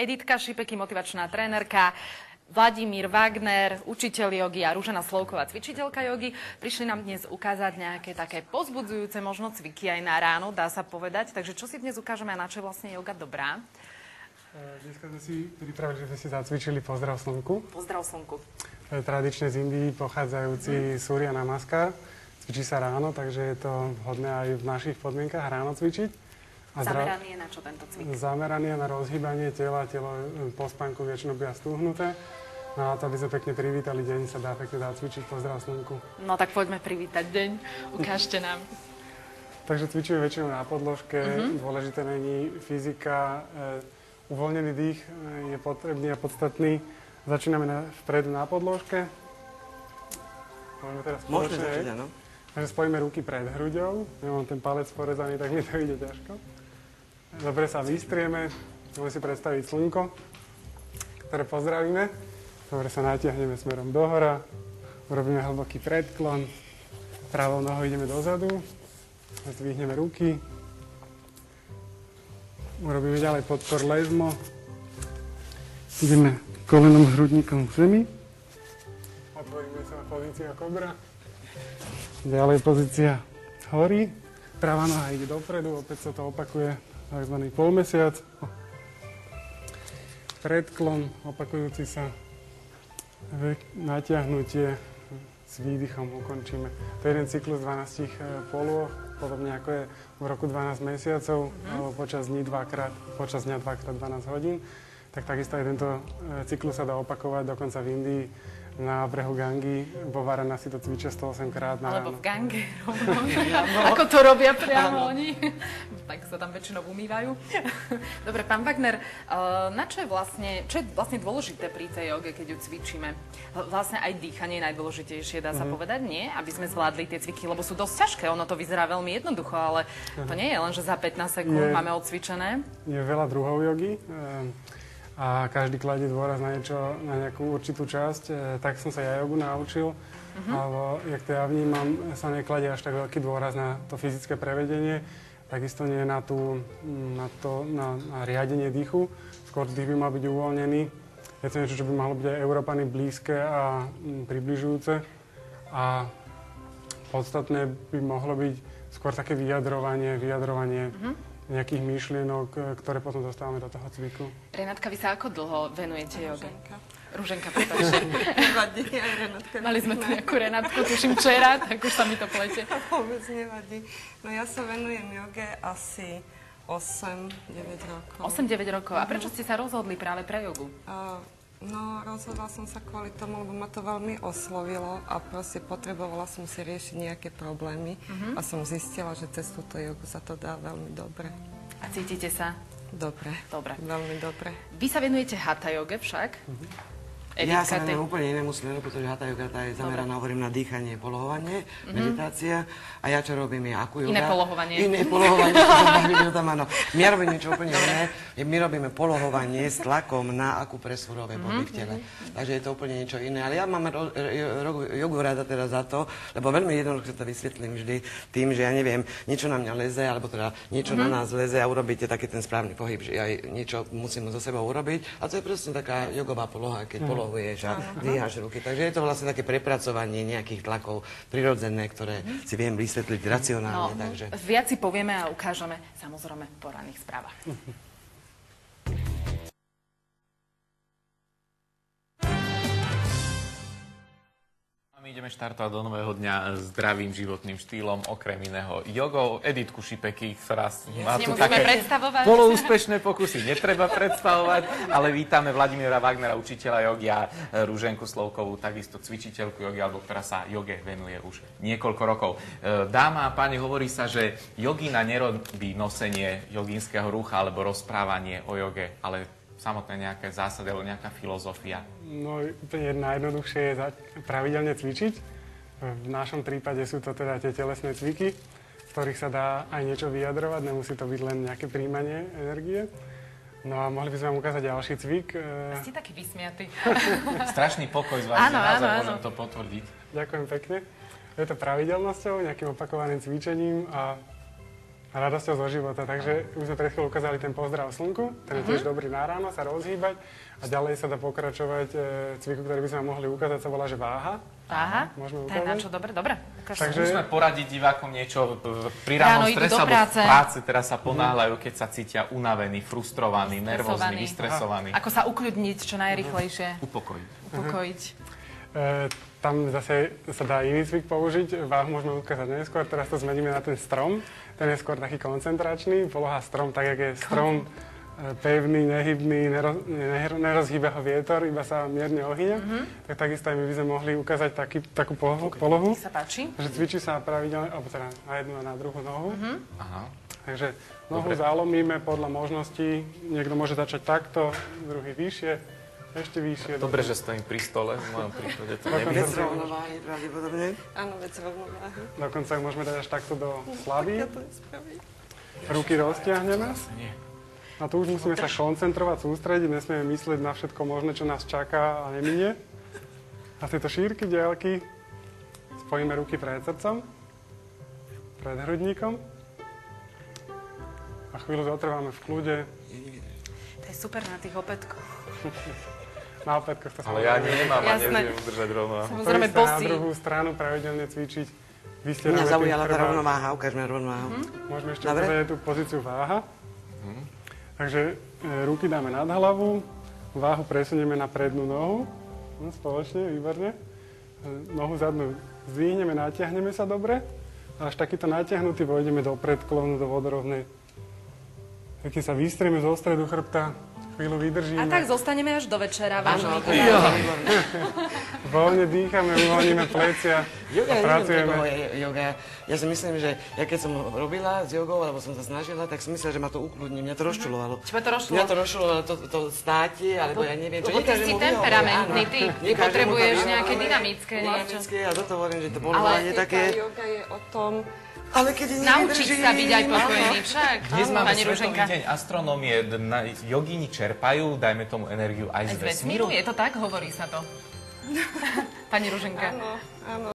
Editka Šipeky, motivačná trénerka, Vladimír Wagner, učiteľ jogy a Ružena Slovková, cvičiteľka jogy. Prišli nám dnes ukázať nejaké také pozbudzujúce možno cviky aj na ráno, dá sa povedať. Takže čo si dnes ukážeme a na čo je vlastne joga dobrá? Dneska sme si pripravili, že sme si zacvičili pozdrav slnku. Pozdrav slnku. To je tradične z Indii pochádzajúci Surya Namaskar. Cvičí sa ráno, takže je to vhodné aj v našich podmienkach ráno cvičiť. Zameraný je na čo tento cvik? Zameraný je na rozhýbanie tela. Telo po spánku väčšinou býva stúhnuté. No a to, aby sme pekne privítali deň, sa dá pekne cvičiť pozdrav slnku. No tak poďme privítať deň. Ukážte nám. Takže cvičíme väčšinou na podložke. Dôležité není fyzika. Uvoľnený dých je potrebný a podstatný. Začíname vpredu na podložke. Môžeme teraz spoločne. Začať, áno. Takže spojíme ruky pred hruďou. Ja mám ten palec porezaný, tak mi to ide ťažko. Dobre sa vystrieme. Môžeme si predstaviť slnko, ktoré pozdravíme. Dobre sa natiahneme smerom dohora. Urobíme hlboký predklon. Pravou nohou ideme dozadu. Zdvihneme ruky. Urobíme ďalej podpor lezmo. Ideme kolenom hrudníkom k zemi. Otvoríme sa na pozícia kobra. Ďalej pozícia hory. Pravá noha ide dopredu, opäť sa to opakuje, takzvaný polmesiac. Predklon, opakujúci sa. Natiahnutie s výdychom ukončíme. To je jeden cyklus 12 polôch, podobne ako je v roku 12 mesiacov, alebo počas dňa 2x12 hodín. Tak takisto aj tento cyklus sa dá opakovať dokonca v Indii. Na brehu Gangy, vo Varanasi to cvičia 108 krát na ráno. Alebo v Gange rovno. Ako to robia priamo oni. Tak sa tam väčšinou umývajú. Dobre, pán Wagner, čo je vlastne dôležité pri tej joge, keď ju cvičíme? Vlastne aj dýchanie je najdôležitejšie, dá sa povedať, nie? Aby sme zvládli tie cviky, lebo sú dosť ťažké. Ono to vyzerá veľmi jednoducho, ale to nie je len, že za 15 sekúnd máme odcvičené. Je veľa druhov jogy. A každý kladie dôraz na nejakú určitú časť. Tak som sa ja jogu naučil, alebo jak to ja vnímam, sa nekladie až tak veľký dôraz na to fyzické prevedenie, takisto nie na riadenie dýchu. Skôr dých by mal byť uvoľnený. Je to niečo, čo by malo byť aj Európany blízke a približujúce. A podstatné by mohlo byť skôr také vyjadrovanie nejakých myšlienok, ktoré potom dostávame do toho cviku. Renátka, vy sa ako dlho venujete joge? Ruženka, prepáčte. Nevadí, aj Renátka. Mali sme tu nejakú Renátku, tuším včera, tak už sa mi to plete. Vôbec nevadí. No ja sa venujem joge asi 8-9 rokov. 8-9 rokov. A prečo ste sa rozhodli práve pre jogu? No, rozhodla som sa kvôli tomu, lebo ma to veľmi oslovilo a proste potrebovala som si riešiť nejaké problémy a som zistila, že cez túto jogu sa to dá veľmi dobre. A cítite sa? Dobre. Dobre. Veľmi dobre. Vy sa venujete hatha joge však? Ja sa venujem úplne inému smeru, pretože hatha yoga je zameraná, hovorím, na dýchanie, polohovanie, meditácia. A ja čo robím je akú yoga. Iné polohovanie. Iné polohovanie, áno. My robíme niečo úplne iné. My robíme polohovanie s tlakom na akupresurové body v tele. Takže je to úplne niečo iné. Ale ja mám jogu rada teda za to, lebo veľmi jednoducho to vysvetlím vždy tým, že ja neviem, niečo na mňa leze, alebo teda niečo na nás leze a urobíte taký ten správny pohyb, že aj niečo musím so sebou urobiť. A to je proste taká jogová poloha, keď polohuješ a dvíhaš ruky. Takže je to vlastne také prepracovanie nejakých tlakov prirodzené, ktoré si viem vysvetliť racionálne. Takže viac si povieme a ukážeme samozrejme po ranných správach. My ideme štartovať do nového dňa zdravým životným štýlom, okrem iného jogou. Editku Šipeky, ktorá má tu také poloúspešné pokusy. Netreba predstavovať, ale vítame Vladimíra Wagnera, učiteľa jogy a Ruženku Slovkovú, takisto cvičiteľku jogy, alebo ktorá sa joge venuje už niekoľko rokov. Dáma a páni, hovorí sa, že jogína nerobí nosenie jogínskeho rucha alebo rozprávanie o joge, ale samotné nejaké zásady alebo nejaká filozofia? No, úplne najjednoduchšie je pravidelne cvičiť. V našom prípade sú to teda tie telesné cviky, v ktorých sa dá aj niečo vyjadrovať, nemusí to byť len nejaké príjmanie energie. No a mohli by sme vám ukázať ďalší cvik. Ste taký vysmiatý. Strašný pokoj z vás, môžem to potvrdiť. Ďakujem pekne. Je to pravidelnosťou, nejakým opakovaným cvičením a radosťou zo života. Takže už sme pred chvíľou ukázali ten pozdrav slnku, ten je tiež dobrý na ráno sa rozhýbať a ďalej sa dá pokračovať cviku, ktorý by sme mohli ukázať, sa volá, že váha. Váha? Môžeme to je na ukázať? čo? Dobre. Takže Môžeme poradiť divákom niečo pri ránom strese alebo v práci, teraz sa ponáhľajú, keď sa cítia unavení, frustrovaní, nervózni, vystresovaní. Ako sa ukľudniť čo najrýchlejšie? Upokojiť. Tam zase sa dá iný cvik použiť, váhu môžeme ukázať neskôr, teraz to zmeníme na ten strom, ten je skôr taký koncentračný, poloha strom, tak jak je strom pevný, nehybný, nerozhýba ho vietor, iba sa mierne ohýňa, tak takisto aj my by sme mohli ukázať takú polohu, sa páči. že cvičí sa pravidelne, alebo teda na jednu a na druhú nohu. Aha. Takže nohu zalomíme podľa možností, niekto môže začať takto, druhý vyššie, ešte vyššie. Dobre, že stojím pri stole, v mojom prípade to Vec nevidím. rovnováhy, pravdepodobne. Áno, vec rovnováhy. Dokonca ju môžeme dať až takto do slavy. Ja to nespravím. Ruky roztiahneme. Nie. A tu už musíme sa koncentrovať, sústrediť, nesmieme myslieť na všetko možné, čo nás čaká a neminie. A z tejto šírky diaľky spojíme ruky pred srdcom, pred hrudníkom. A chvíľu zotrváme v kľude. To je super na tých opätkoch. Na opätkoch to Ale ja nemám a Jasné. neviem udržať rovnováhu. Samozrejme To isté na bosí. druhú stranu pravidelne cvičiť. Mňa Vystierame zaujala tým tá chrbát. rovnováha, ukážme rovnováhu. Môžeme ešte Dobre. ukázať aj tú pozíciu váha. Takže ruky dáme nad hlavu, váhu presunieme na prednú nohu. No, spoločne, výborne. Nohu zadnú zdvihneme, natiahneme sa dobre. A až takýto natiahnutý vojdeme do predklonu, do vodorovnej. Keď sa vystrieme zo stredu chrbta, chvíľu vydržíme. A tak zostaneme až do večera, vážení Voľne dýchame, uvoľníme plecia Yoga, a ja neviem, pre pracujeme. koho je yoga. Ja si myslím, že ja keď som robila s jogou, alebo som sa snažila, tak som myslela, že ma to ukludní. Mňa to rozčulovalo. Teba to rozčulovalo? Mňa to rozčulovalo, to státie, alebo ja neviem čo. Lebo ty si temperamentný, ty potrebuješ nejaké dynamické niečo. Klasické, a toto hovorím, že to bolo Ale také... Tá yoga je o tom, Ale keď Naučiť sa byť aj pokojný však. Dnes máme Pani Svetový Ruženka. deň astronómie, jogíni čerpajú, dajme tomu energiu aj Aj z z vesmíru? vesmíru. Je to tak? Hovorí sa to. Pani Ruženka. áno,